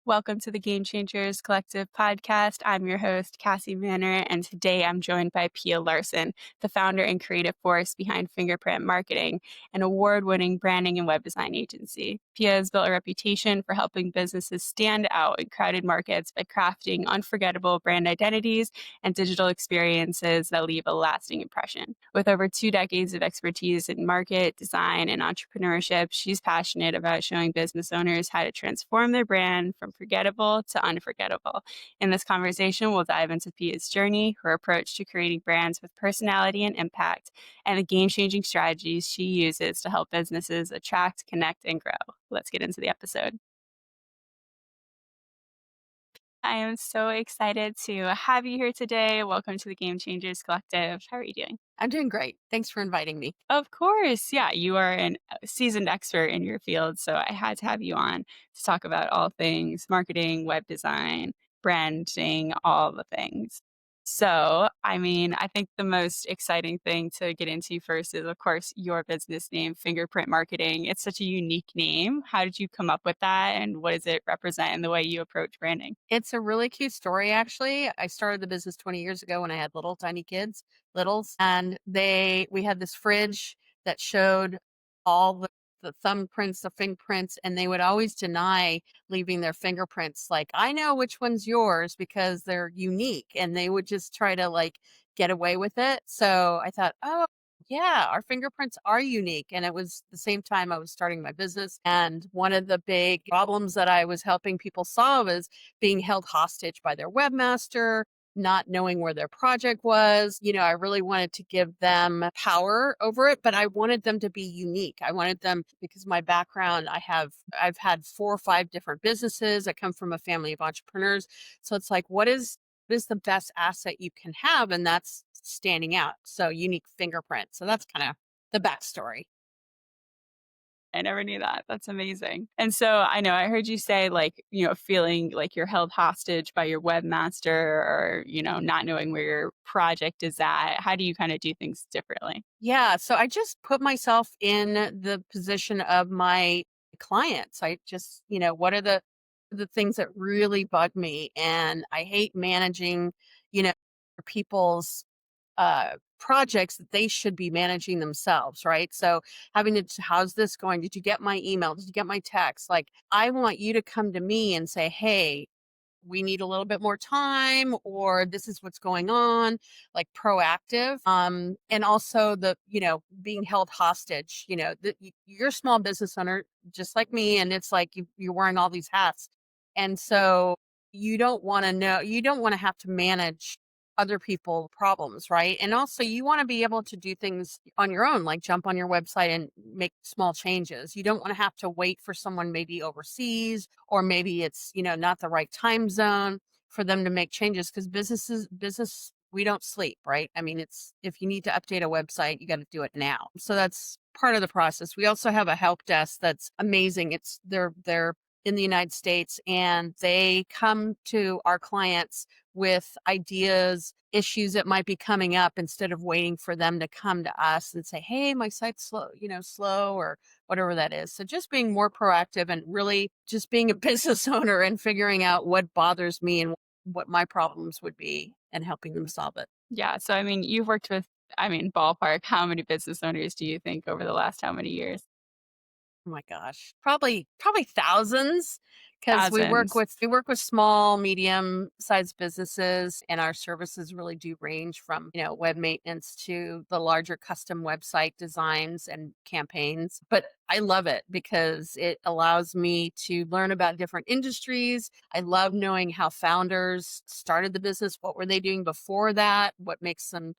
Welcome to the Game Changers Collective podcast. I'm your host, Cassie Manner, and today I'm joined by Pia Larson, the founder and creative force behind Fingerprint Marketing, an award winning branding and web design agency. Pia has built a reputation for helping businesses stand out in crowded markets by crafting unforgettable brand identities and digital experiences that leave a lasting impression. With over 2 decades of expertise in market, design, and entrepreneurship, she's passionate about showing business owners how to transform their brand from forgettable to unforgettable. In this conversation, we'll dive into Pia's journey, her approach to creating brands with personality and impact, and the game changing strategies she uses to help businesses attract, connect, and grow. Let's get into the episode. I am so excited to have you here today. Welcome to the Game Changers Collective. How are you doing? I'm doing great. Thanks for inviting me. Of course. Yeah, you are a seasoned expert in your field. So I had to have you on to talk about all things marketing, web design, branding, all the things. So, I think the most exciting thing to get into first is, of course, your business name, Fingerprint Marketing. It's such a unique name. How did you come up with that? And what does it represent in the way you approach branding? It's a really cute story, actually. I started the business 20 years ago when I had little tiny kids, littles, and we had this fridge that showed all the thumbprints, the fingerprints, and they would always deny leaving their fingerprints. Like, I know which one's yours because they're unique, and they would just try to like get away with it. So I thought, oh, yeah, our fingerprints are unique. And it was the same time I was starting my business. And one of the big problems that I was helping people solve is being held hostage by their webmaster, not knowing where their project was. I really wanted to give them power over it, but I wanted them to be unique. I wanted them because my background, I've had 4 or 5 different businesses. I come from a family of entrepreneurs. So it's like, what is the best asset you can have? And that's standing out. So unique fingerprint. So that's kind of the backstory. I never knew that. That's amazing. And so I know I heard you say feeling like you're held hostage by your webmaster or, not knowing where your project is at. How do you kind of do things differently? Yeah. So I just put myself in the position of my clients. I just, what are the things that really bug me? And I hate managing, you know, people's projects that they should be managing themselves, right? So having to, how's this going? Did you get my email? Did you get my text? Like, I want you to come to me and say, hey, we need a little bit more time, or this is what's going on, like proactive. And also being held hostage, you're a small business owner just like me. And it's like you're wearing all these hats. And so you don't want to have to manage other people problems, right? And also you want to be able to do things on your own, like jump on your website and make small changes. You don't want to have to wait for someone maybe overseas, or maybe it's, not the right time zone for them to make changes, because business we don't sleep, right? I mean, it's if you need to update a website, you got to do it now. So that's part of the process. We also have a help desk that's amazing. They're in the United States, and they come to our clients with ideas, issues that might be coming up, instead of waiting for them to come to us and say, hey, my site's slow or whatever that is. So just being more proactive and really just being a business owner and figuring out what bothers me and what my problems would be and helping them solve it. Yeah. So, you've worked with, ballpark, how many business owners do you think over the last how many years? Oh my gosh. Probably thousands, because Thousands. we work with small, medium-sized businesses, and our services really do range from, web maintenance to the larger custom website designs and campaigns. But I love it because it allows me to learn about different industries. I love knowing how founders started the business. What were they doing before that? What makes them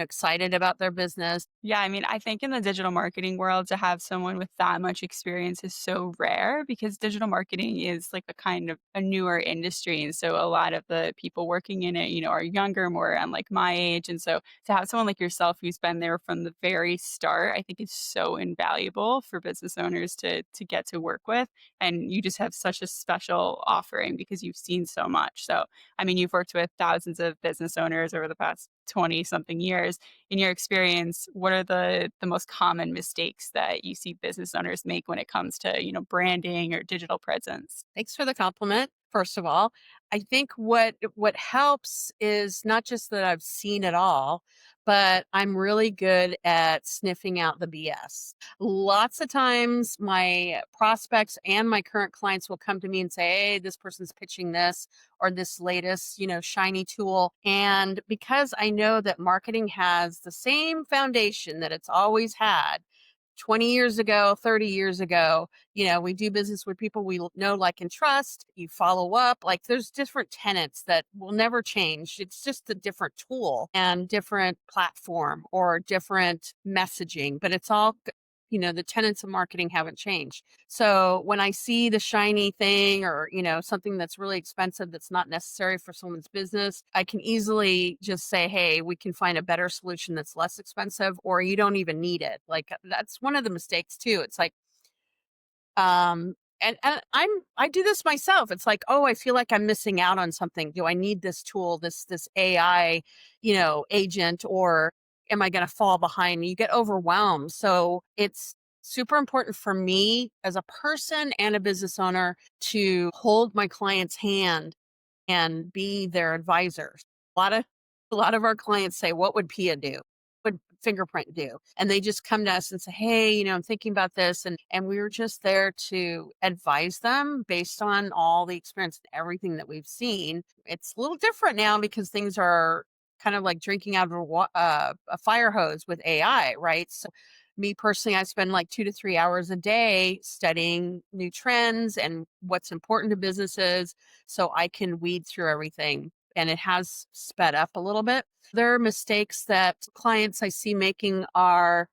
excited about their business? Yeah, I think in the digital marketing world, to have someone with that much experience is so rare because digital marketing is like a kind of a newer industry. And so a lot of the people working in it, are younger, more and like my age. And so to have someone like yourself who's been there from the very start, I think is so invaluable for business owners to get to work with. And you just have such a special offering because you've seen so much. So you've worked with thousands of business owners over the past 20 something years. In your experience, what are the most common mistakes that you see business owners make when it comes to, branding or digital presence? Thanks for the compliment. first of all. I think what helps is not just that I've seen it all, but I'm really good at sniffing out the BS. Lots of times my prospects and my current clients will come to me and say, "Hey, this person's pitching this or this latest, shiny tool." And because I know that marketing has the same foundation that it's always had, 20 years ago, 30 years ago, we do business with people we know, like, and trust. You follow up. Like, there's different tenets that will never change. It's just a different tool and different platform or different messaging, but it's all, the tenets of marketing haven't changed. So when I see the shiny thing or, something that's really expensive that's not necessary for someone's business, I can easily just say, "Hey, we can find a better solution that's less expensive, or you don't even need it." Like, that's one of the mistakes too. It's like, and I do this myself. It's like, "Oh, I feel like I'm missing out on something. Do I need this tool, this AI, agent, or am I going to fall behind?" You get overwhelmed. So it's super important for me as a person and a business owner to hold my client's hand and be their advisors. A lot of our clients say, "What would Pia do? What would Fingerprint do?" And they just come to us and say, "Hey, I'm thinking about this." And we were just there to advise them based on all the experience and everything that we've seen. It's a little different now because things are kind of like drinking out of a fire hose with AI, right? So me personally, I spend like 2 to 3 hours a day studying new trends and what's important to businesses so I can weed through everything. And it has sped up a little bit. There are mistakes that clients I see making are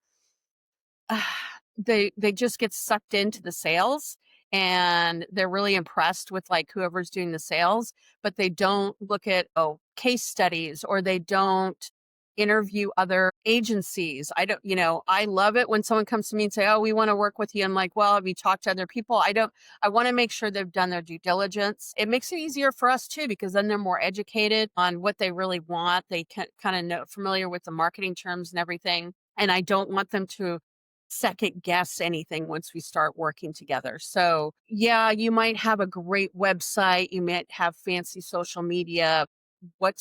they just get sucked into the sales, and they're really impressed with, like, whoever's doing the sales, but they don't look at, case studies, or they don't interview other agencies. I don't, I love it when someone comes to me and say, "Oh, we want to work with you." I'm like, "Well, have you talked to other people?" I want to make sure they've done their due diligence. It makes it easier for us too, because then they're more educated on what they really want. They can kind of know, familiar with the marketing terms and everything. And I don't want them to second guess anything once we start working together. So, yeah, you might have a great website, you might have fancy social media. What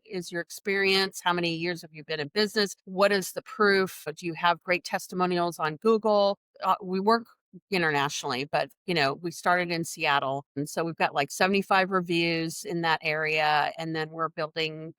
is your experience? How many years have you been in business? What is the proof? Do you have great testimonials on Google? We work internationally, but we started in Seattle. And so we've got like 75 reviews in that area. And then we're building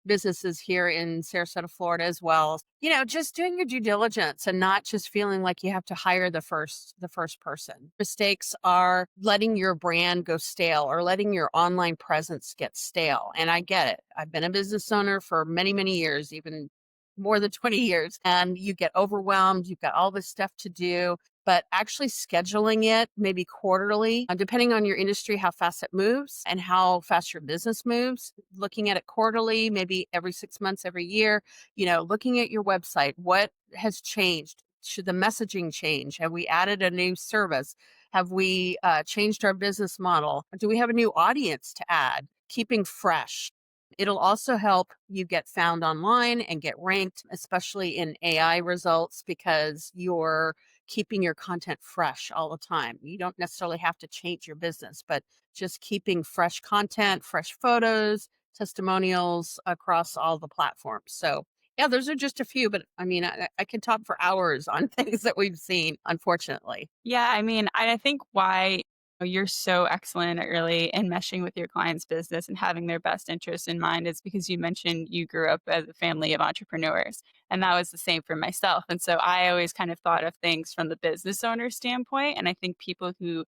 businesses here in Sarasota, Florida as well. Just doing your due diligence and not just feeling like you have to hire the first person. Mistakes are letting your brand go stale or letting your online presence get stale. And I get it. I've been a business owner for many, many years, even more than 20 years, and you get overwhelmed. You've got all this stuff to do, but actually scheduling it maybe quarterly, depending on your industry, how fast it moves and how fast your business moves, looking at it quarterly, maybe every 6 months, every year, looking at your website, what has changed? Should the messaging change? Have we added a new service? Have we changed our business model? Do we have a new audience to add? Keeping fresh. It'll also help you get found online and get ranked, especially in AI results, because you're keeping your content fresh all the time. You don't necessarily have to change your business, but just keeping fresh content, fresh photos, testimonials across all the platforms. So, yeah, those are just a few, but I mean, I can talk for hours on things that we've seen, unfortunately. Yeah, I mean, I think why you're so excellent at really enmeshing with your client's business and having their best interests in mind is because you mentioned you grew up as a family of entrepreneurs. And that was the same for myself. And so I always kind of thought of things from the business owner standpoint. And I think people who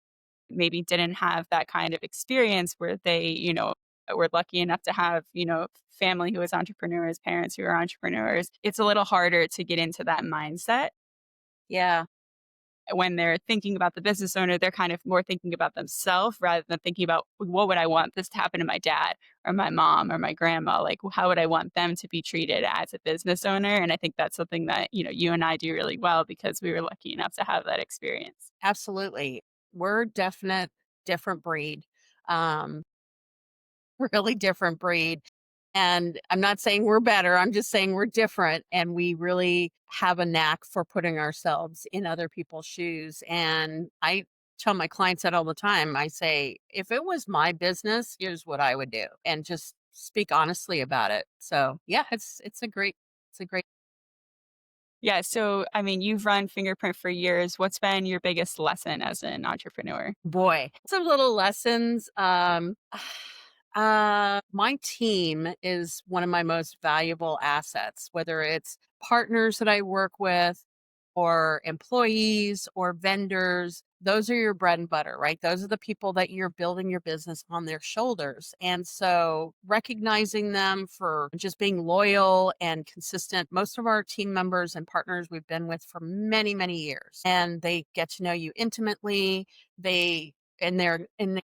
maybe didn't have that kind of experience where they, were lucky enough to have, family who was entrepreneurs, parents who are entrepreneurs, it's a little harder to get into that mindset Yeah, when they're thinking about the business owner, they're kind of more thinking about themselves rather than thinking about what would I want this to happen to my dad or my mom or my grandma? Like, how would I want them to be treated as a business owner? And I think that's something that, you and I do really well because we were lucky enough to have that experience. absolutely. We're definite different breed. Um, really different breed. And I'm not saying we're better, I'm just saying we're different, and we really have a knack for putting ourselves in other people's shoes. And I tell my clients that all the time. I say, if it was my business, here's what I would do, and just speak honestly about it. So yeah, it's a great Yeah, so, I mean, you've run Fingerprint for years. What's been your biggest lesson as an entrepreneur? boy. Some little lessons. My team is one of my most valuable assets, whether it's partners that I work with or employees or vendors. Those are your bread and butter, right? Those are the people that you're building your business on their shoulders. And so recognizing them for just being loyal and consistent. Most of our team members and partners we've been with for many, many years, and they get to know you intimately. They and they're in the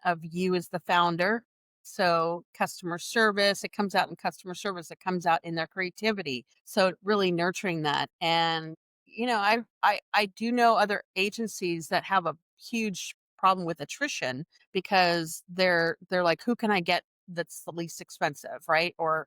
of you as the founder. So customer service, it comes out in customer service, it comes out in their creativity. So really nurturing that. And I do know other agencies that have a huge problem with attrition because they're like, who can I get that's the least expensive, right? Or,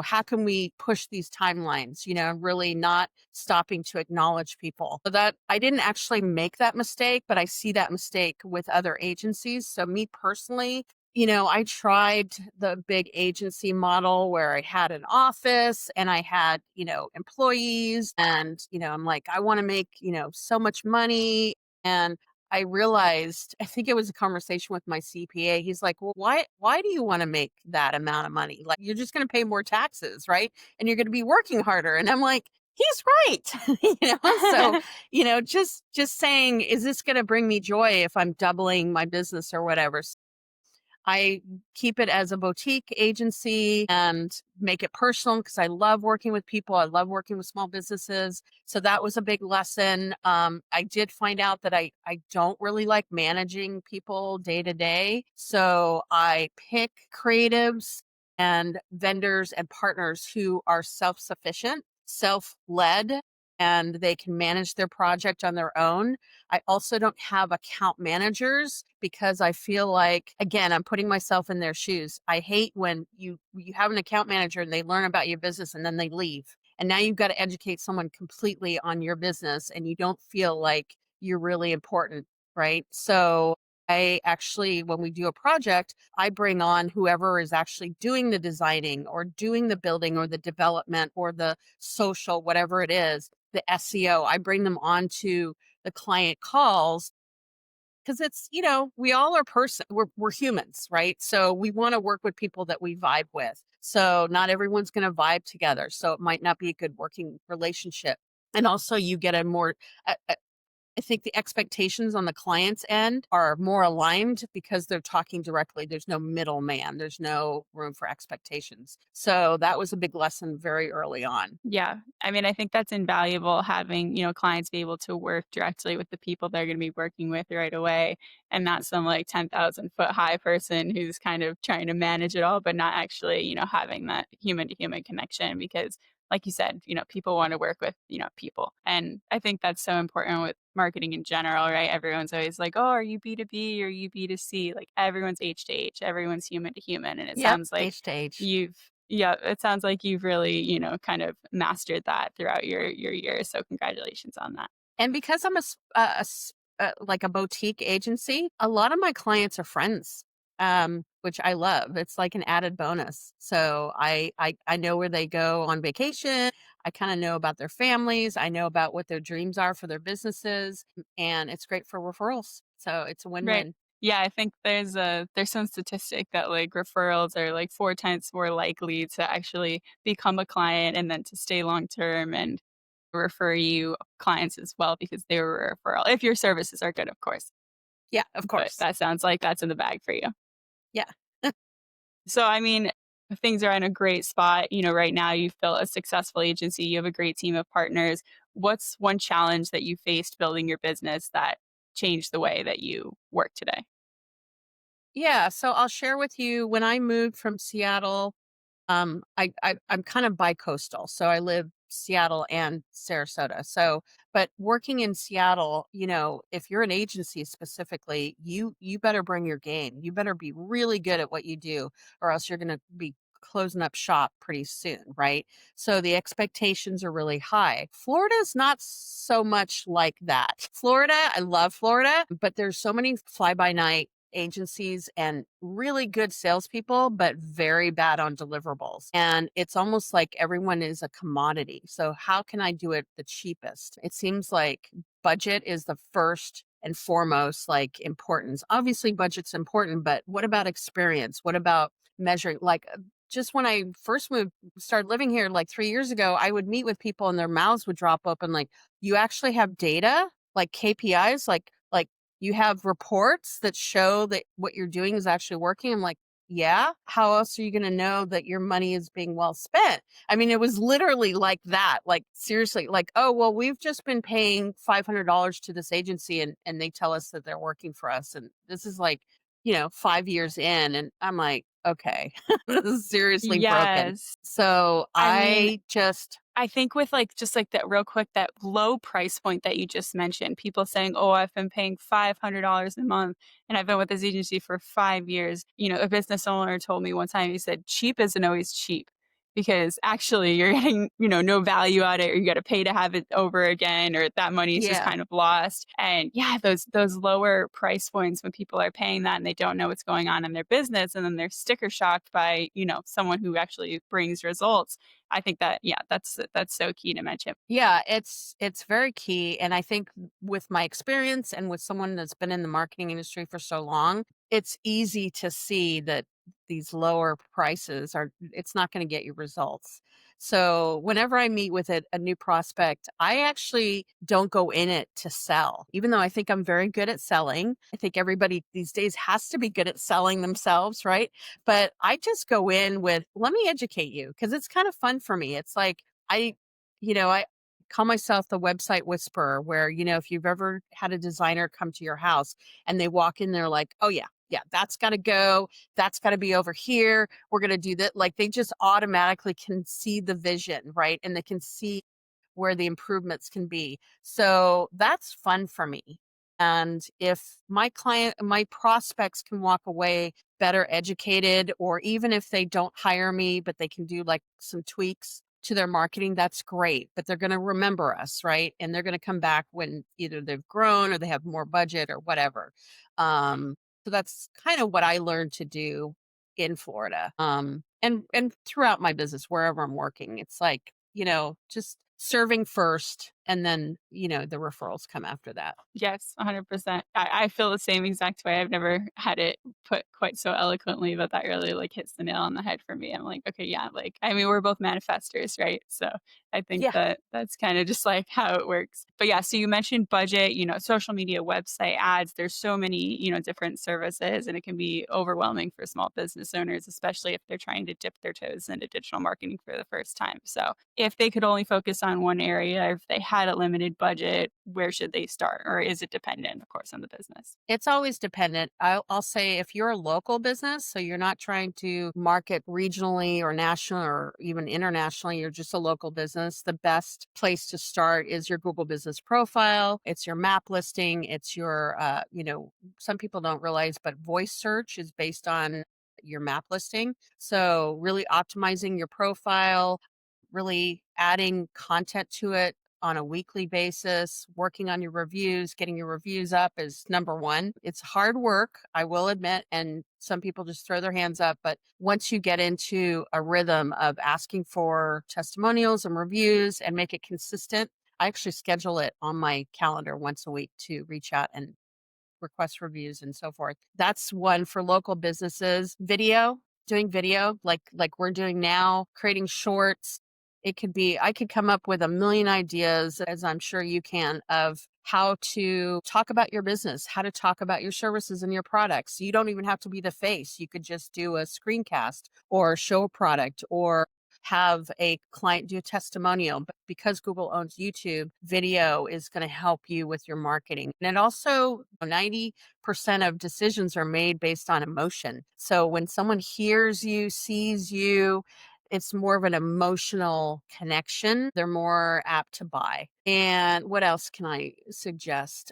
how can we push these timelines, really not stopping to acknowledge people. So that I didn't actually make that mistake, but I see that mistake with other agencies. So me personally, I tried the big agency model where I had an office and I had, employees and, I'm like, I want to make, so much money. And I realized, I think it was a conversation with my CPA. He's like, well, why do you want to make that amount of money? Like, you're just going to pay more taxes, right? And you're going to be working harder. And I'm like, he's right. So, just saying, is this going to bring me joy if I'm doubling my business or whatever? I keep it as a boutique agency and make it personal because I love working with people. I love working with small businesses. So that was a big lesson. I did find out that I don't really like managing people day to day. So I pick creatives and vendors and partners who are self sufficient, self led, and they can manage their project on their own. I also don't have account managers because I feel like, again, I'm putting myself in their shoes. I hate when you have an account manager and they learn about your business and then they leave. And now you've got to educate someone completely on your business and you don't feel like you're really important, right? So I actually, when we do a project, I bring on whoever is actually doing the designing or doing the building or the development or the social, whatever it is, the SEO. I bring them on to the client calls because it's, we all are we're humans, right? So we want to work with people that we vibe with. So not everyone's going to vibe together. So it might not be a good working relationship. And also you get a more I think the expectations on the client's end are more aligned because they're talking directly. There's no middleman. There's no room for expectations. So that was a big lesson very early on. Yeah. I mean, I think that's invaluable having, clients be able to work directly with the people they're going to be working with right away and not some like 10,000 foot high person who's kind of trying to manage it all, but not actually, having that human to human connection because like you said, people want to work with, people. And I think that's so important with marketing in general, right? Everyone's always like, oh, are you B2B or are you B2C? Like everyone's H to H, everyone's human to human. And it Yep. sounds like Age to age. you've yeah, it sounds like you've really, kind of mastered that throughout your years, so congratulations on that. And because I'm like a boutique agency, a lot of my clients are friends, which I love. It's like an added bonus. So I know where they go on vacation. I kind of know about their families. I know about what their dreams are for their businesses, and it's great for referrals. So it's a Right. win-win. Yeah, I think there's some statistic that, like, referrals are, like, 4 times more likely to actually become a client and then to stay long term and refer you clients as well because they were a referral, if your services are good, of course. Yeah, of But course. that sounds like that's in the bag for you. Yeah. So, I mean, things are in a great spot. Right now you've built a successful agency, you have a great team of partners. What's one challenge that you faced building your business that changed the way that you work today? Yeah, so I'll share with you when I moved from Seattle. I'm kind of bi-coastal, so I live Seattle and Sarasota. So, but working in Seattle, if you're an agency specifically, you better bring your game. You better be really good at what you do, or else you're going to be closing up shop pretty soon, right? So the expectations are really high. Florida's not so much like that. Florida, I love Florida, but there's so many fly by night agencies and really good salespeople, but very bad on deliverables. And it's almost like everyone is a commodity. So, how can I do it the cheapest? It seems like budget is the first and foremost like importance. Obviously, budget's important, but what about experience? What about measuring? Just when I first started living here like 3 years ago, I would meet with people and their mouths would drop open like, you actually have data, like KPIs, like you have reports that show that what you're doing is actually working. I'm like, yeah, how else are you going to know that your money is being well spent? I mean, it was literally like that. Like, seriously, like, oh, well, we've just been paying $500 to this agency and they tell us that they're working for us. And this is like, 5 years in. And I'm like, okay, this is seriously broken. Yes. So I mean, I just, I think with like just like that real quick, that low price point that you just mentioned, people saying, "Oh, I've been paying $500 a month and I've been with this agency for 5 years." A business owner told me one time, he said, "Cheap isn't always cheap because actually you're getting, no value out of it, or you got to pay to have it over again, or that money is just yeah. kind of lost." And yeah, those lower price points when people are paying that and they don't know what's going on in their business and then they're sticker shocked by, someone who actually brings results. I think that, yeah, that's so key to mention. Yeah, it's very key, and I think with my experience and with someone that's been in the marketing industry for so long, it's easy to see that these lower prices are it's not going to get you results. So, whenever I meet with a new prospect, I actually don't go in it to sell. Even though I think I'm very good at selling. I think everybody these days has to be good at selling themselves, right? But I just go in with, let me educate you because it's kind of fun for me. It's like I call myself the website whisperer, where, if you've ever had a designer come to your house and they walk in, they're like, oh, yeah, yeah, that's got to go. That's got to be over here. We're going to do that. Like, they just automatically can see the vision, right? And they can see where the improvements can be. So that's fun for me. And if my prospects can walk away better educated, or even if they don't hire me, but they can do like some tweaks to their marketing, that's great. But they're going to remember us, right? And they're going to come back when either they've grown or they have more budget or whatever. Um, so that's kind of what I learned to do in Florida. And throughout my business, wherever I'm working, it's like, just serving first and then, the referrals come after that. Yes, 100%. I feel the same exact way. I've never had it put quite so eloquently, but that really like hits the nail on the head for me. I'm like, okay, yeah, like I mean, we're both manifestors, right? So I think Yeah. that that's kind of just like how it works. But yeah, so you mentioned budget, social media, website ads. There's so many, different services, and it can be overwhelming for small business owners, especially if they're trying to dip their toes into digital marketing for the first time. So if they could only focus on one area, if they had a limited budget, where should they start? Or is it dependent, of course, on the business? It's always dependent. I'll say if you're a local business, so you're not trying to market regionally or national or even internationally, you're just a local business, the best place to start is your Google business profile. It's your map listing. It's your, some people don't realize, but voice search is based on your map listing. So really optimizing your profile, really adding content to it on a weekly basis, working on your reviews, getting your reviews up is number one. It's hard work, I will admit, and some people just throw their hands up. But once you get into a rhythm of asking for testimonials and reviews and make it consistent, I actually schedule it on my calendar once a week to reach out and request reviews and so forth. That's one for local businesses. Doing video like we're doing now, creating shorts. It could be I could come up with a million ideas, as I'm sure you can, of how to talk about your business, how to talk about your services and your products. You don't even have to be the face. You could just do a screencast or show a product or have a client do a testimonial. But because Google owns YouTube, video is going to help you with your marketing. And it also, 90% of decisions are made based on emotion. So when someone hears you, sees you, it's more of an emotional connection. They're more apt to buy. And what else can I suggest?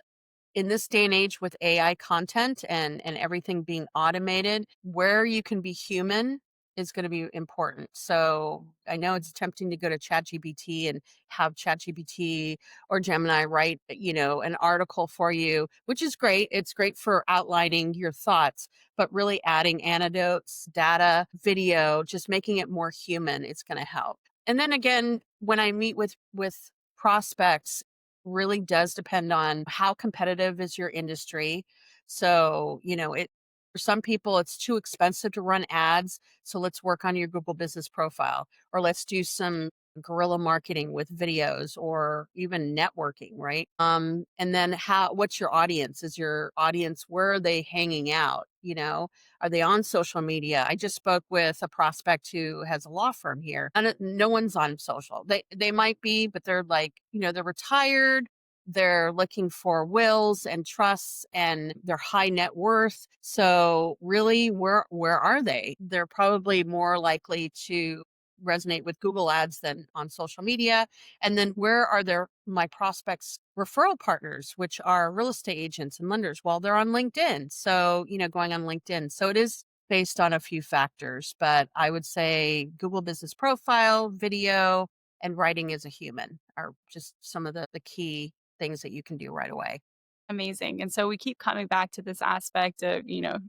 In this day and age with AI content and everything being automated, where you can be human is going to be important. So I know it's tempting to go to ChatGPT and have ChatGPT or Gemini write, an article for you, which is great. It's great for outlining your thoughts, but really adding anecdotes, data, video, just making it more human, it's going to help. And then again, when I meet with prospects, really does depend on how competitive is your industry. So, it for some people it's too expensive to run ads, so let's work on your Google business profile, or let's do some guerrilla marketing with videos or even networking, right? And then what's your audience? Is your audience, where are they hanging out? Are they on social media? I just spoke with a prospect who has a law firm here, and no one's on social. They might be, but they're like, they're retired, they're looking for wills and trusts, and they're high net worth. So really, where are they? They're probably more likely to resonate with Google ads than on social media. And then where are my prospects referral partners, which are real estate agents and lenders? Well, they're on LinkedIn. So, going on LinkedIn. So it is based on a few factors, but I would say Google business profile, video, and writing as a human are just some of the key things that you can do right away. Amazing. And so we keep coming back to this aspect of,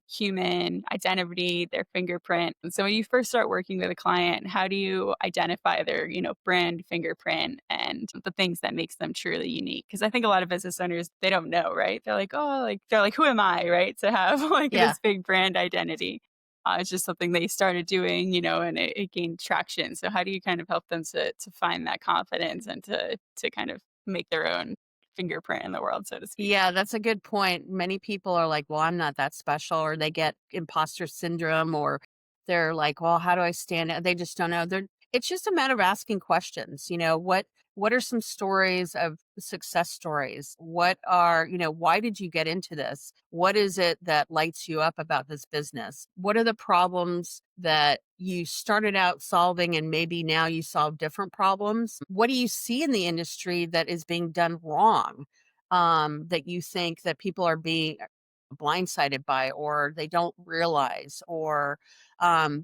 human identity, their fingerprint. And so when you first start working with a client, how do you identify their, brand fingerprint and the things that makes them truly unique? Because I think a lot of business owners, they don't know, right? They're like, oh, they're like, who am I, right? To have like Yeah. this big brand identity. It's just something they started doing, and it gained traction. So how do you kind of help them to find that confidence and to kind of make their own fingerprint in the world, so to speak? Yeah, that's a good point. Many people are like, well, I'm not that special, or they get imposter syndrome, or they're like, well, how do I stand out? They just don't know. It's just a matter of asking questions. What are some stories of success stories? Why did you get into this? What is it that lights you up about this business? What are the problems that you started out solving and maybe now you solve different problems? What do you see in the industry that is being done wrong? That you think that people are being blindsided by, or they don't realize, or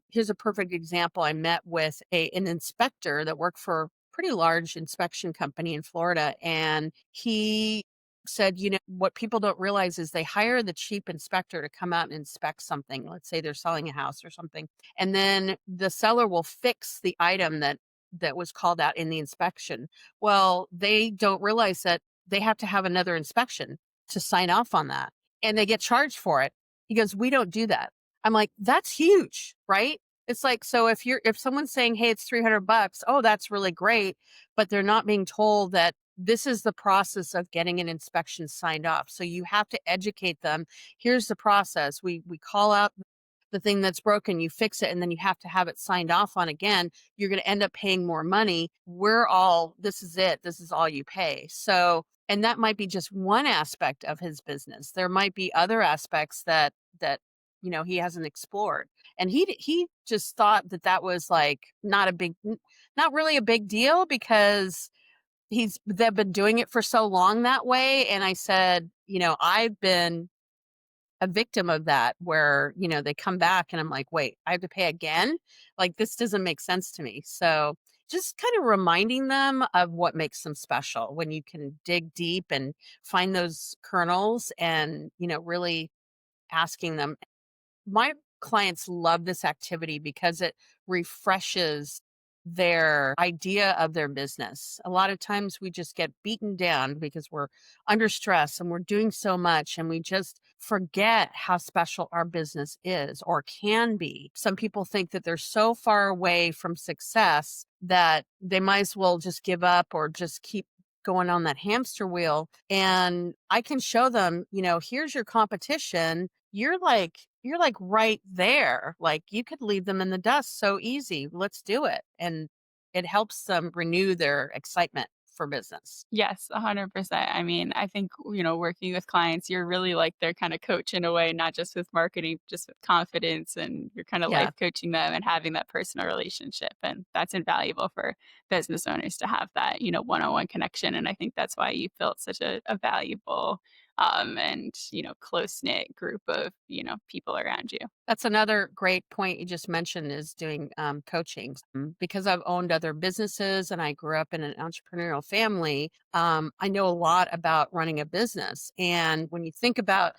here's a perfect example. I met with an inspector that worked for a pretty large inspection company in Florida, and he said, what people don't realize is they hire the cheap inspector to come out and inspect something. Let's say they're selling a house or something, and then the seller will fix the item that was called out in the inspection. Well, they don't realize that they have to have another inspection to sign off on that, and they get charged for it. He goes, "We don't do that." I'm like, "That's huge, right?" It's like, so if someone's saying, "Hey, it's $300," oh, that's really great, but they're not being told that this is the process of getting an inspection signed off. So you have to educate them. Here's the process. We call out the thing that's broken, you fix it, and then you have to have it signed off on again. You're going to end up paying more money. This is it. This is all you pay. So, and that might be just one aspect of his business. There might be other aspects that he hasn't explored, and he just thought that was like not really a big deal, because they've been doing it for so long that way. And I said, I've been a victim of that, where, they come back and I'm like, wait, I have to pay again? Like, this doesn't make sense to me. So just kind of reminding them of what makes them special, when you can dig deep and find those kernels, and, really asking them. My clients love this activity because it refreshes their idea of their business. A lot of times we just get beaten down because we're under stress and we're doing so much, and we just forget how special our business is or can be. Some people think that they're so far away from success that they might as well just give up or just keep going on that hamster wheel. And I can show them, here's your competition. You're like right there. Like, you could leave them in the dust so easy. Let's do it. And it helps them renew their excitement for business. Yes, 100%. I mean, I think, working with clients, you're really like their kind of coach in a way, not just with marketing, just with confidence, and you're kind of Yeah. life coaching them and having that personal relationship. And that's invaluable for business owners to have that, one-on-one connection. And I think that's why you built such a valuable and close knit group of people around you. That's another great point you just mentioned is doing coaching. Because I've owned other businesses and I grew up in an entrepreneurial family. I know a lot about running a business. And when you think about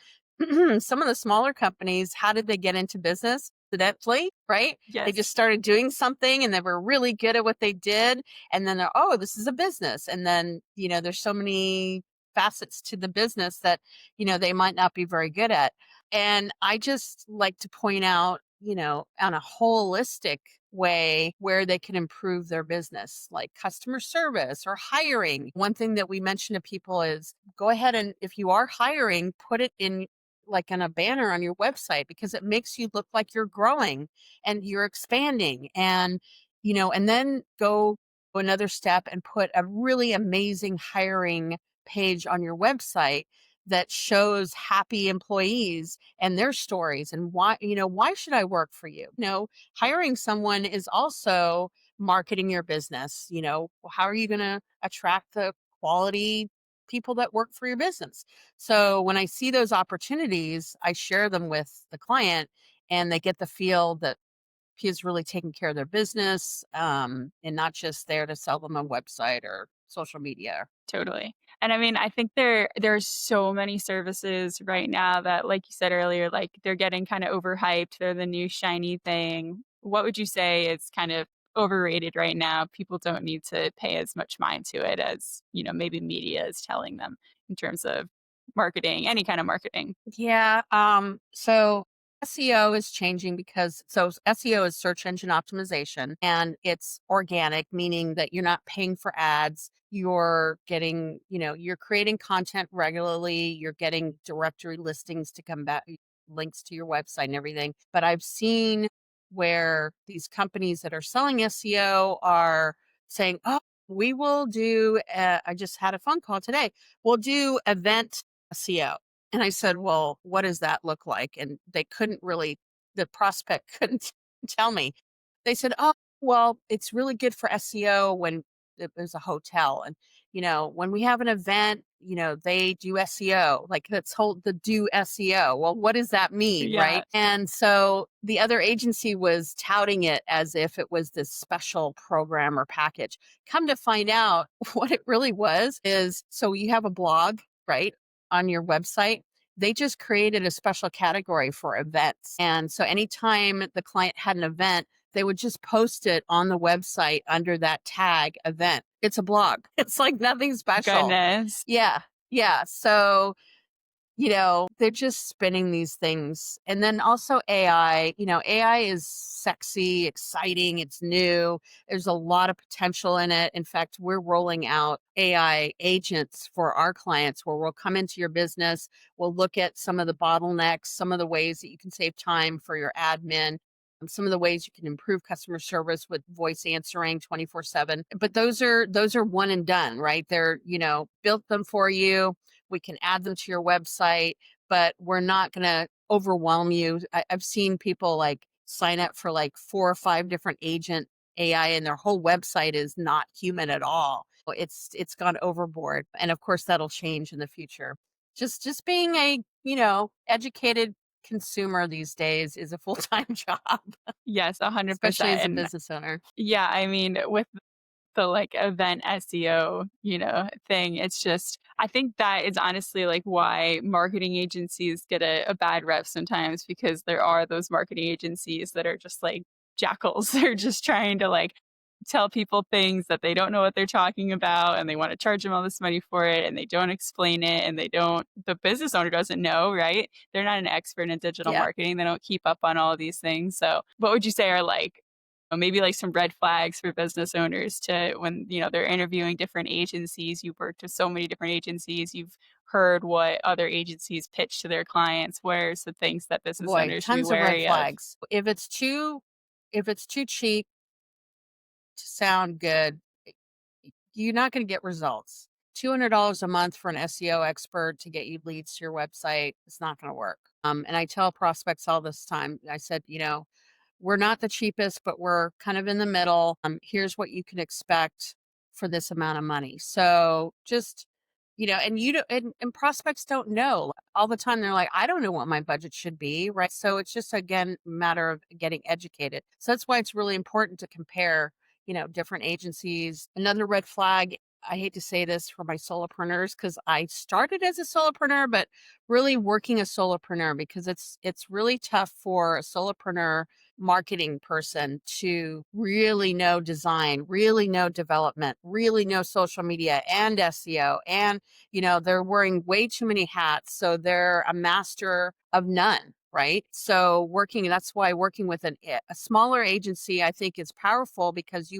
some of the smaller companies, how did they get into business? Accidentally, right? They just Yes, started doing something and they were really good at what they did. And then they're, oh, this is a business. And then, there's so many facets to the business that, they might not be very good at. And I just like to point out, on a holistic way where they can improve their business, like customer service or hiring. One thing that we mention to people is go ahead and if you are hiring, put it in like on a banner on your website because it makes you look like you're growing and you're expanding and then go another step and put a really amazing hiring page on your website that shows happy employees and their stories and why should I work for you? Hiring someone is also marketing your business. How are you going to attract the quality people that work for your business? So when I see those opportunities, I share them with the client and they get the feel that he is really taking care of their business and not just there to sell them a website or social media. totally. And I mean, I think there's so many services right now that, like you said earlier, like they're getting kind of overhyped. They're the new shiny thing. What would you say is kind of overrated right now? People don't need to pay as much mind to it as, maybe media is telling them in terms of marketing, any kind of marketing. Yeah. So SEO is changing because SEO is search engine optimization and it's organic, meaning that you're not paying for ads. You're getting, you're creating content regularly. You're getting directory listings to come back, links to your website and everything. But I've seen where these companies that are selling SEO are saying, oh, we will do, I just had a phone call today. We'll do event SEO. And I said, "Well, what does that look like?" And they couldn't really the prospect couldn't tell me. They said, "Oh, well, it's really good for SEO when there's a hotel and when we have an event, they do SEO. Like that's whole the do SEO. Well, what does that mean, Yeah, right?" And so the other agency was touting it as if it was this special program or package. Come to find out what it really was is so you have a blog, right? On your website, they just created a special category for events. And so anytime the client had an event, they would just post it on the website under that tag event. It's a blog. It's like nothing special. goodness. Yeah. Yeah. So they're just spinning these things. And then also AI, AI is sexy, exciting, it's new. There's a lot of potential in it. In fact, we're rolling out AI agents for our clients where we'll come into your business, we'll look at some of the bottlenecks, some of the ways that you can save time for your admin. Some of the ways you can improve customer service with voice answering 24/7. But those are one and done, right? They're, built them for you, we can add them to your website, but we're not going to overwhelm you. I've seen people like sign up for like 4 or 5 different agent AI, and their whole website is not human at all. It's gone overboard, and of course that'll change in the future. Just being a educated consumer these days is a full time job, Yes, especially 100%. as a And business owner. yeah, I mean, with the, like, event SEO, thing. It's just I think that is honestly, like, why marketing agencies get a bad rep sometimes because there are those marketing agencies that are just like jackals. They're just trying to, like, tell people things that they don't know what they're talking about, and they wanna charge them all this money for it, and they don't explain it, and the business owner doesn't know, right? They're not an expert in digital Yeah. marketing. They don't keep up on all of these things. So, what would you say are, like, maybe like some red flags for business owners to when they're interviewing different agencies? You've worked with so many different agencies, you've heard what other agencies pitch to their clients. Where are some things that business Boy, owners should be tons of red wary of? flags. If it's too cheap to sound good, you're not going to get results. $200 a month for an SEO expert to get you leads to your website, it's not going to work. And I tell prospects all this time, I said, we're not the cheapest, but we're kind of in the middle. Here's what you can expect for this amount of money. So just, and you don't, and prospects don't know all the time. They're like, I don't know what my budget should be. Right. So it's just, again, a matter of getting educated. So that's why it's really important to compare, different agencies. Another red flag, I hate to say this for my solopreneurs, because I started as a solopreneur, but really working a solopreneur, because it's really tough for a solopreneur marketing person to really know design, really know development, really know social media and SEO. And, they're wearing way too many hats. So they're a master of none. Right. So that's why working with a smaller agency, I think, is powerful, because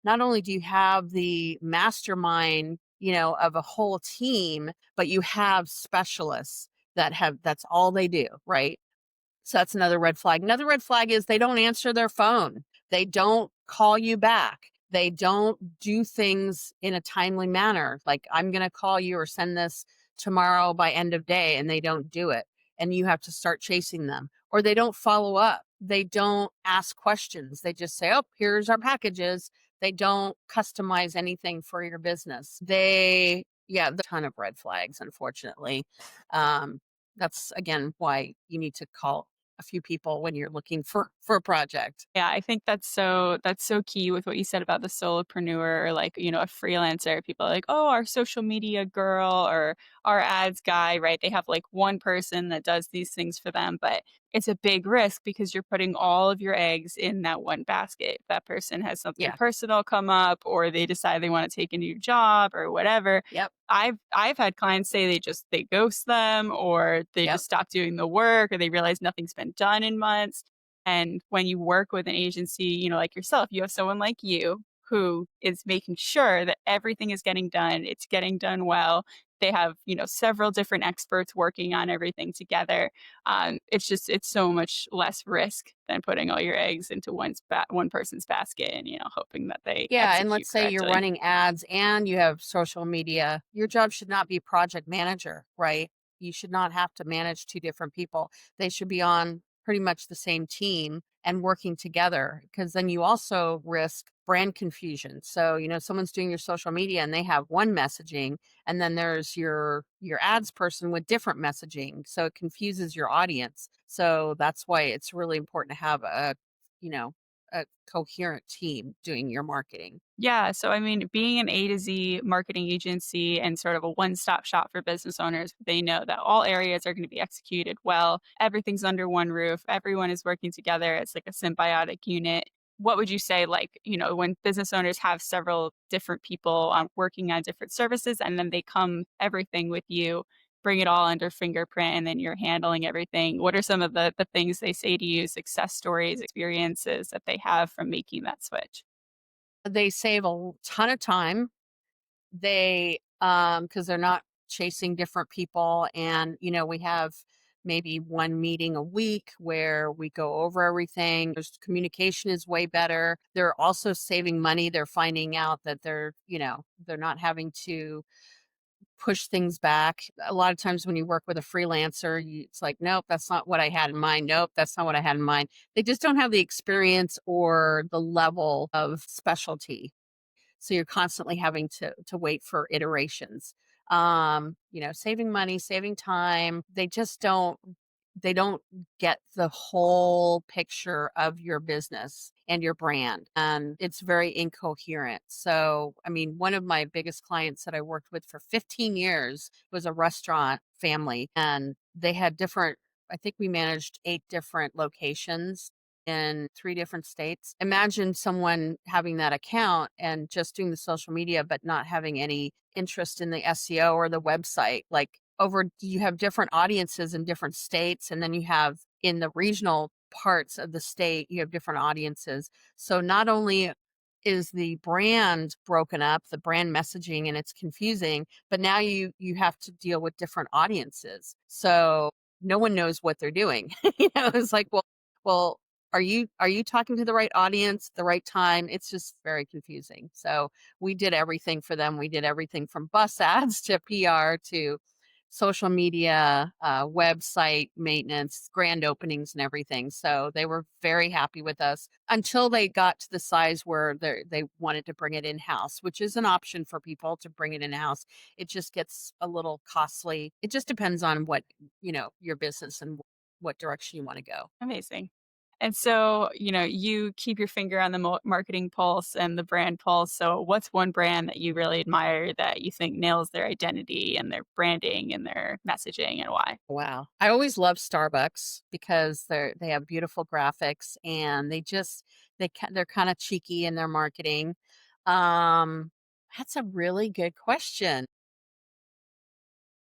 not only do you have the mastermind, of a whole team, but you have specialists that's all they do. Right. So that's another red flag. Another red flag is they don't answer their phone. They don't call you back. They don't do things in a timely manner. Like, I'm going to call you or send this tomorrow by end of day, and they don't do it. And you have to start chasing them. Or they don't follow up. They don't ask questions. They just say, oh, here's our packages. They don't customize anything for your business. Yeah, a ton of red flags, unfortunately. Um, that's, again, why you need to call a few people when you're looking for a project. Yeah, I think that's so key with what you said about the solopreneur or like, a freelancer. People are like, "Oh, our social media girl or our ads guy," right? They have like one person that does these things for them, but it's a big risk because you're putting all of your eggs in that one basket. If that person has something Yeah. personal come up or they decide they want to take a new job or whatever. Yep. I've had clients say they ghost them or they Yep. just stop doing the work or they realize nothing's been done in months. And when you work with an agency, like yourself, you have someone like you who is making sure that everything is getting done, it's getting done well. They have, several different experts working on everything together. It's so much less risk than putting all your eggs into one person's basket and, hoping that they Yeah, and execute let's say you're correctly. running ads and you have social media. Your job should not be project manager, right? You should not have to manage two different people. They should be on pretty much the same team and working together, because then you also risk brand confusion. So, someone's doing your social media and they have one messaging, and then there's your ads person with different messaging. So it confuses your audience. So that's why it's really important to have you know, a coherent team doing your marketing. Yeah. So, I mean, being an A to Z marketing agency and sort of a one stop shop for business owners, they know that all areas are going to be executed well. Everything's under one roof. Everyone is working together. It's like a symbiotic unit. What would you say, like, when business owners have several different people working on different services and then they come everything with you, bring it all under Fingerprint and then you're handling everything? What are some of the things they say to you, success stories, experiences that they have from making that switch? They save a ton of time. Because they're not chasing different people, and, we have maybe one meeting a week where we go over everything. There's communication is way better. They're also saving money. They're finding out that they're not having to push things back. A lot of times when you work with a freelancer, it's like, nope, that's not what I had in mind. Nope, that's not what I had in mind. They just don't have the experience or the level of specialty, so you're constantly having to wait for iterations. Saving money, saving time. They don't get the whole picture of your business and your brand, and it's very incoherent. So, I mean, one of my biggest clients that I worked with for 15 years was a restaurant family, and they had different, I think we managed 8 different locations in 3 different states. Imagine someone having that account and just doing the social media, but not having any interest in the SEO or the website. Like, you have different audiences in different states, and then you have in the regional parts of the state, you have different audiences. So not only is the brand broken up, the brand messaging, and it's confusing, but now you have to deal with different audiences. So no one knows what they're doing. It's like, well, are you talking to the right audience, the right time? It's just very confusing. So we did everything for them. We did everything from bus ads to PR to social media, website maintenance, grand openings, and everything. So they were very happy with us until they got to the size where they wanted to bring it in house, which is an option for people to bring it in house. It just gets a little costly. It just depends on what, your business and what direction you want to go. Amazing. And so, you keep your finger on the marketing pulse and the brand pulse. So, what's one brand that you really admire that you think nails their identity and their branding and their messaging and why? Wow. I always love Starbucks because they have beautiful graphics and they're kind of cheeky in their marketing. Um that's a really good question.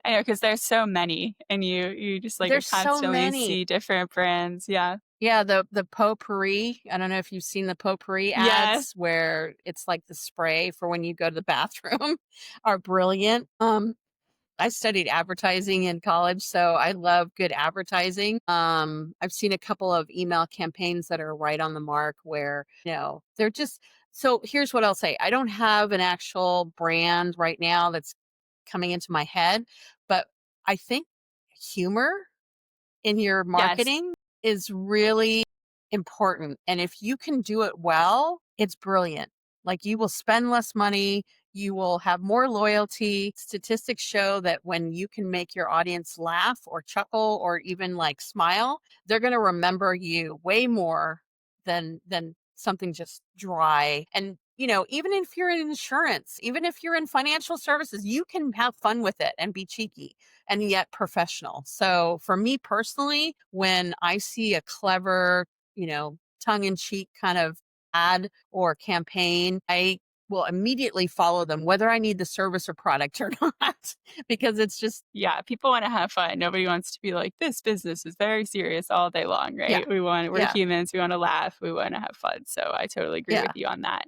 I know because there's so many, and you just like There's so constantly many. see different brands. Yeah. Yeah, the potpourri. I don't know if you've seen the potpourri Yeah. ads where it's like the spray for when you go to the bathroom are brilliant. I studied advertising in college, so I love good advertising. I've seen a couple of email campaigns that are right on the mark where, they're just so here's what I'll say. I don't have an actual brand right now that's coming into my head, but I think humor in your Yes. marketing is really important. And if you can do it well, it's brilliant. Like you will spend less money, you will have more loyalty. Statistics show that when you can make your audience laugh or chuckle or even like smile, they're going to remember you way more than something just dry. And even if you're in insurance, even if you're in financial services, you can have fun with it and be cheeky and yet professional. So for me personally, when I see a clever, tongue in cheek kind of ad or campaign, I will immediately follow them, whether I need the service or product or not, because it's just, Yeah, people wanna have fun. Nobody wants to be like, "This business is very serious all day long," yeah, right? We're yeah, humans, we wanna laugh, we wanna have fun, so I totally agree with yeah, you on that.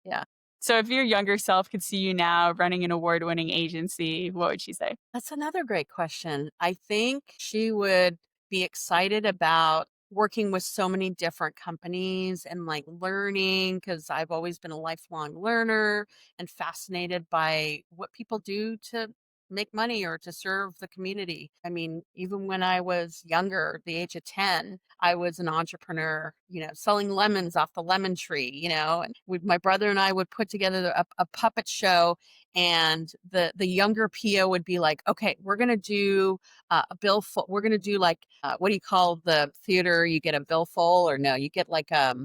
yeah. So if your younger self could see you now running an award-winning agency, what would she say? That's another great question. I think she would be excited about working with so many different companies and like learning because I've always been a lifelong learner and fascinated by what people do to make money or to serve the community. I mean, even when I was younger, the age of 10, I was an entrepreneur, selling lemons off the lemon tree, and my brother and I would put together a puppet show and the younger Pia would be like, okay, we're gonna do a bill full. We're gonna do like what do you call the theater? You get a bill full, or no? You get like a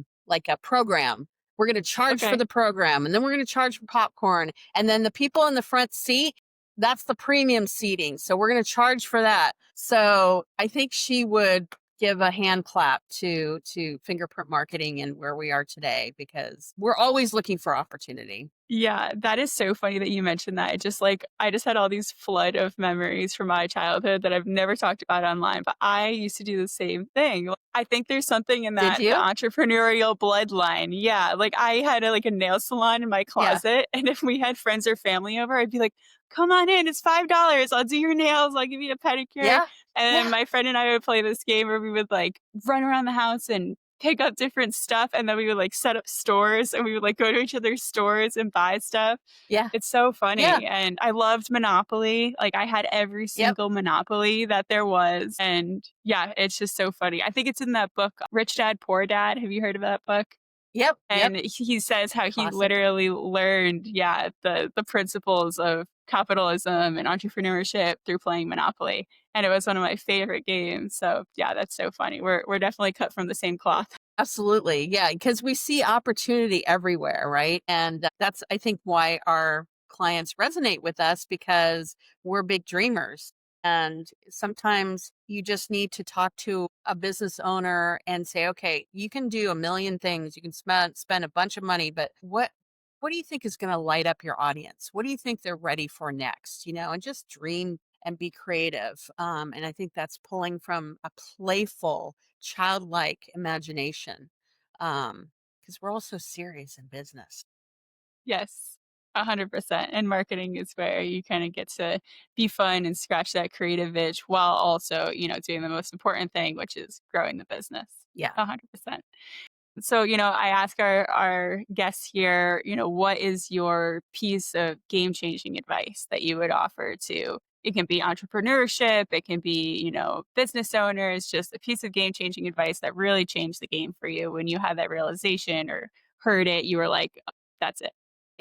program. We're gonna charge for Okay. the program, and then we're gonna charge for popcorn, and then the people in the front seat. That's the premium seating. So we're going to charge for that. So I think she would give a hand clap to fingerprint marketing and where we are today because we're always looking for opportunity. Yeah, that is so funny that you mentioned that. It just like I just had all these flood of memories from my childhood that I've never talked about online, but I used to do the same thing. Like, I think there's something in Did that the you? entrepreneurial bloodline. Yeah, like I had like a nail salon in my Yeah. closet, and if we had friends or family over, I'd be like, "Come on in, it's $5. I'll do your nails. I'll give you a pedicure." Yeah. And then Yeah. my friend and I would play this game where we would like run around the house and pick up different stuff, and then we would like set up stores and we would like go to each other's stores and buy stuff. Yeah. It's so Yeah. funny, and I loved Monopoly. Like, I had every Yep. single Monopoly that there was, and yeah, it's just so funny. I think it's in that book, Rich Dad, Poor Dad. Have you heard of that book? Yep. Yep. And he says how he Classic. literally learned, yeah, the principles of capitalism and entrepreneurship through playing Monopoly, and it was one of my favorite games, so yeah, that's so funny. We're definitely cut from the same cloth. Absolutely. Yeah. Because we see opportunity everywhere, right? And that's, I think, why our clients resonate with us because we're big dreamers. And sometimes you just need to talk to a business owner and say, okay, you can do a million things. You can spend a bunch of money, but what do you think is going to light up your audience? What do you think they're ready for next? And just dream and be creative. And I think that's pulling from a playful childlike imagination, because we're all so serious in business. Yes, 100%, and marketing is where you kinda get to be fun and scratch that creative itch while also, doing the most important thing, which is growing the business. Yeah. 100%. So, I ask our guests here, what is your piece of game-changing advice that you would offer to It can be entrepreneurship, it can be, business owners, just a piece of game changing advice that really changed the game for you when you had that realization or heard it, you were like, "Oh, that's it."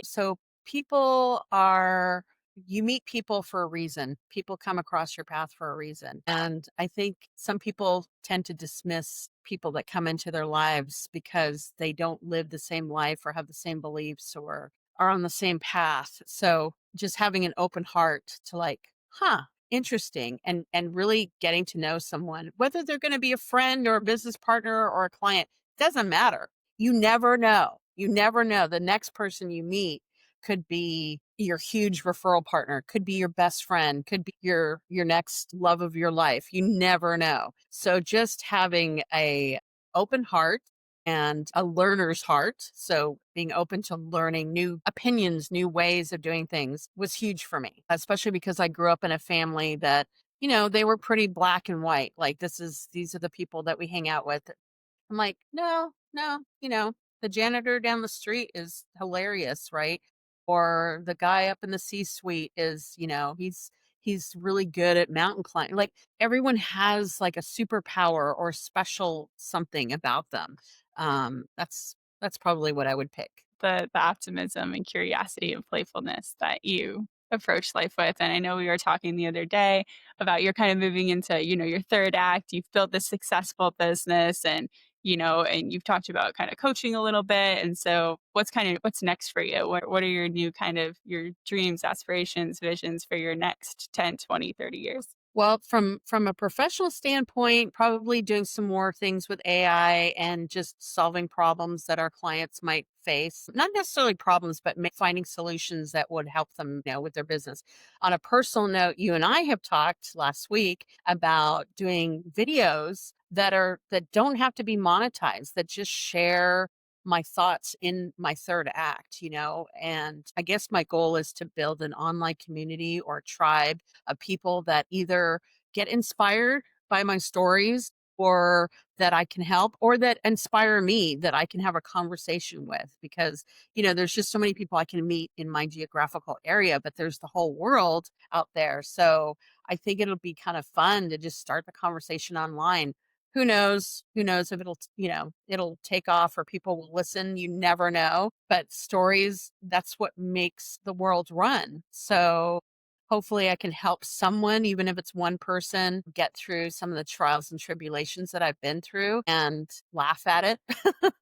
So people are you meet people for a reason. People come across your path for a reason. And I think some people tend to dismiss people that come into their lives because they don't live the same life or have the same beliefs or are on the same path. So just having an open heart to like, huh, interesting and really getting to know someone, whether they're going to be a friend or a business partner or a client, doesn't matter. You never know. You never know. The next person you meet could be your huge referral partner, could be your best friend, could be your next love of your life. You never know. So just having a open heart and a learner's heart, so being open to learning new opinions, new ways of doing things was huge for me, especially because I grew up in a family that, they were pretty black and white. Like these are the people that we hang out with. I'm like, "No, no, the janitor down the street is hilarious, right? Or the guy up in the C-suite is, he's really good at mountain climbing." Like everyone has like a superpower or special something about them. That's probably what I would pick. The optimism and curiosity and playfulness that you approach life with. And I know we were talking the other day about you're kind of moving into, your third act. You've built this successful business and, and you've talked about kind of coaching a little bit. And so what's next for you? What are your new kind of your dreams, aspirations, visions for your next 10, 20, 30 years? Well, from a professional standpoint, probably doing some more things with AI and just solving problems that our clients might face. Not necessarily problems, but finding solutions that would help them, with their business. On a personal note, you and I have talked last week about doing videos that don't have to be monetized, that just share my thoughts in my third act, and I guess my goal is to build an online community or tribe of people that either get inspired by my stories or that I can help or that inspire me that I can have a conversation with because there's just so many people I can meet in my geographical area, but there's the whole world out there. So I think it'll be kind of fun to just start the conversation online. Who knows if it'll take off or people will listen. You never know, but stories, that's what makes the world run. So hopefully I can help someone, even if it's one person, get through some of the trials and tribulations that I've been through and laugh at it,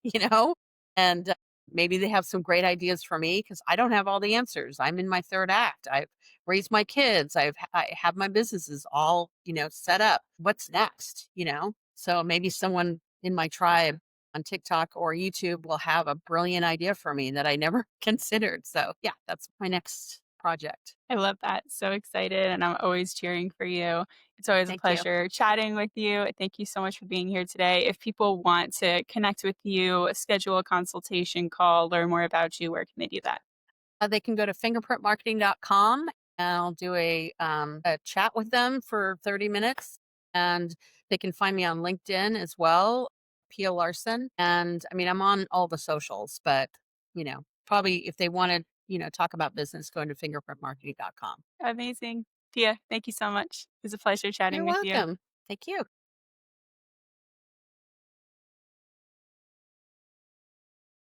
you know? And maybe they have some great ideas for me because I don't have all the answers. I'm in my third act. I've raised my kids. I have my businesses all, set up. What's next, So maybe someone in my tribe on TikTok or YouTube will have a brilliant idea for me that I never considered. So, yeah, that's my next project. I love that. So excited, and I'm always cheering for you. It's always a Thank you. pleasure chatting with you. Thank you so much for being here today. If people want to connect with you, schedule a consultation call, learn more about you, where can they do that? They can go to fingerprintmarketing.com and I'll do a chat with them for 30 minutes. And they can find me on LinkedIn as well, Pia Larson. And I mean, I'm on all the socials, but, probably if they want to, talk about business, going to fingerprintmarketing.com. Amazing. Pia, thank you so much. It was a pleasure chatting You're with you. welcome. Thank you.